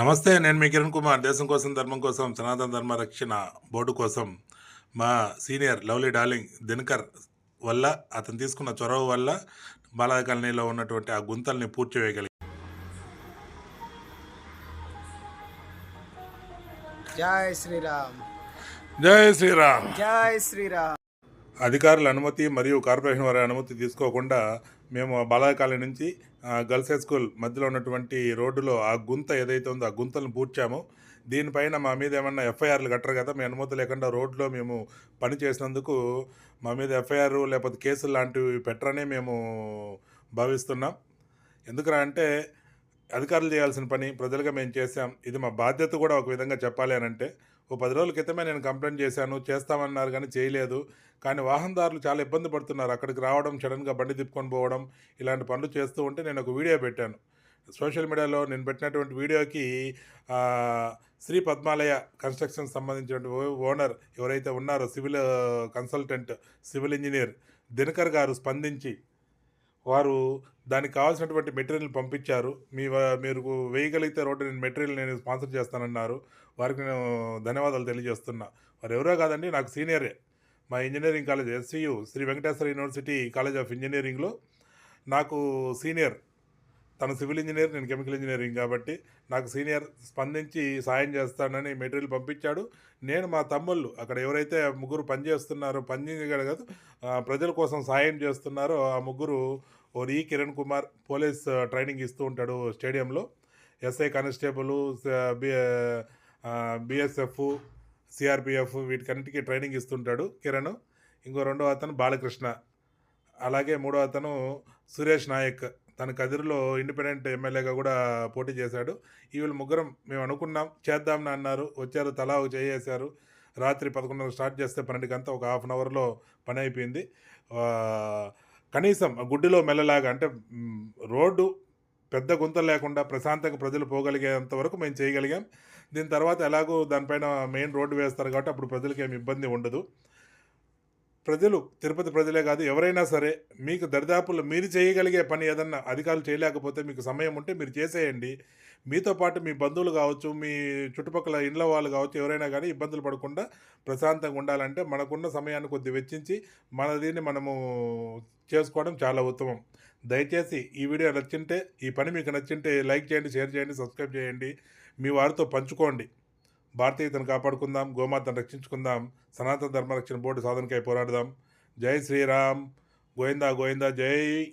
నమస్తే. నేను మీ కిరణ్ కుమార్. దేశం కోసం, ధర్మం కోసం, సనాతన ధర్మ రక్షణ బోర్డు కోసం మా సీనియర్ లవ్లీ డార్లింగ్ దినకర్ వల్ల, అతను తీసుకున్న చొరవ వల్ల బాలాజీ కాలనీలో ఉన్నటువంటి ఆ గుంతల్ని పూడ్చివేయగలిగాం. జై శ్రీరామ్. జై శ్రీరామ్. జై శ్రీరామ్. అధికారుల అనుమతి మరియు కార్పొరేషన్ వారి అనుమతి తీసుకోకుండా మేము బాలాజీ కాలనీ నుంచి గర్ల్స్ హై స్కూల్ మధ్యలో ఉన్నటువంటి రోడ్డులో ఆ గుంత ఏదైతే ఉందో ఆ గుంతలను పూడ్చామో, దీనిపైన మా మీద ఏమన్నా ఎఫ్ఐఆర్లు కట్టరు కదా, మీ అనుమతి లేకుండా రోడ్లో మేము పని చేసినందుకు మా మీద ఎఫ్ఐఆర్ లేకపోతే కేసులు లాంటివి పెట్టరనే మేము భావిస్తున్నాం. ఎందుకురా అంటే అధికారులు చేయాల్సిన పని ప్రజలుగా మేము చేసాం. ఇది మా బాధ్యత కూడా ఒక విధంగా చెప్పాలి అని అంటే, ఓ 10 రోజుల క్రితమే నేను కంప్లైంట్ చేశాను, చేస్తామన్నారు కానీ చేయలేదు. కానీ వాహనదారులు చాలా ఇబ్బంది పడుతున్నారు. అక్కడికి రావడం, సడన్గా బండి తిప్పుకొని పోవడం, ఇలాంటి పనులు చేస్తూ ఉంటే నేను ఒక వీడియో పెట్టాను సోషల్ మీడియాలో. నేను పెట్టినటువంటి వీడియోకి శ్రీ పద్మాలయ కన్స్ట్రక్షన్ సంబంధించిన ఓనర్ ఎవరైతే ఉన్నారో, civil consultant, civil engineer Dinakar గారు స్పందించి వారు దానికి కావాల్సినటువంటి మెటీరియల్ పంపించారు. మీరు వేయగలిగితే రోడ్డు నేను స్పాన్సర్ చేస్తానన్నారు. వారికి నేను ధన్యవాదాలు తెలియజేస్తున్నా. వారు ఎవరో కాదండి, నాకు సీనియరే. మా engineering college SVU Shri Venkateswara university college of ఇంజనీరింగ్లో నాకు సీనియర్. తను సివిల్ ఇంజనీర్, నేను కెమికల్ ఇంజనీరింగ్ కాబట్టి నాకు సీనియర్ స్పందించి సాయం చేస్తానని మెటీరియల్ పంపించాడు. నేను మా తమ్ముళ్ళు అక్కడ ఎవరైతే ముగ్గురు పనిచేస్తున్నారో, కాదు ప్రజల కోసం సాయం చేస్తున్నారో ఆ ముగ్గురు, ఓ కిరణ్ కుమార్ పోలీస్ ట్రైనింగ్ ఇస్తూ ఉంటాడు స్టేడియంలో, ఎస్ఐ కానిస్టేబుల్, బిఎస్ఎఫ్, సిఆర్పిఎఫ్ వీటికన్నిటికీ ట్రైనింగ్ ఇస్తుంటాడు కిరణ్. ఇంకో రెండో అతను బాలకృష్ణ, అలాగే మూడో అతను సురేష్ నాయక్. తన కదిరిలో ఇండిపెండెంట్ ఎమ్మెల్యేగా కూడా పోటీ చేశాడు. వీళ్ళు ముగ్గురం మేము అనుకున్నాం చేద్దామని అన్నారు. వచ్చారు, తలా ఒక చేశారు. రాత్రి 11:00 స్టార్ట్ చేస్తే 12 గంట ఒక హాఫ్ అన్ అవర్లో పని అయిపోయింది. కనీసం గుడ్డిలో మెల్లలాగా అంటే రోడ్డు పెద్ద గుంతలు లేకుండా ప్రశాంతంగా ప్రజలు పోగలిగేంత వరకు మేము చేయగలిగాం. దీని తర్వాత ఎలాగో దానిపైన మెయిన్ రోడ్డు వేస్తారు కాబట్టి అప్పుడు ప్రజలకి ఏమి ఇబ్బంది ఉండదు. ప్రజలు, తిరుపతి ప్రజలే కాదు ఎవరైనా సరే, మీకు దరిదాపుల్లో మీరు చేయగలిగే పని ఏదన్నా అధికారులు చేయలేకపోతే మీకు సమయం ఉంటే మీరు చేసేయండి. మీతో పాటు మీ బంధువులు కావచ్చు, మీ చుట్టుపక్కల ఇండ్ల వాళ్ళు కావచ్చు, ఎవరైనా కానీ ఇబ్బందులు పడకుండా ప్రశాంతంగా ఉండాలంటే మనకున్న సమయాన్ని కొద్ది వెచ్చించి మన దీన్ని మనము చేసుకోవడం చాలా ఉత్తమం. దయచేసి ఈ వీడియో నచ్చింటే, ఈ పని మీకు నచ్చింటే లైక్ చేయండి, షేర్ చేయండి, సబ్స్క్రైబ్ చేయండి, మీ వారితో పంచుకోండి. భారతీయతను కాపాడుకుందాం, గోమాతను రక్షించుకుందాం, సనాతన ధర్మ రక్షణ బోర్డు సాధనకై పోరాడదాం. జై శ్రీరామ్. గోవిందా గోవిందా. జై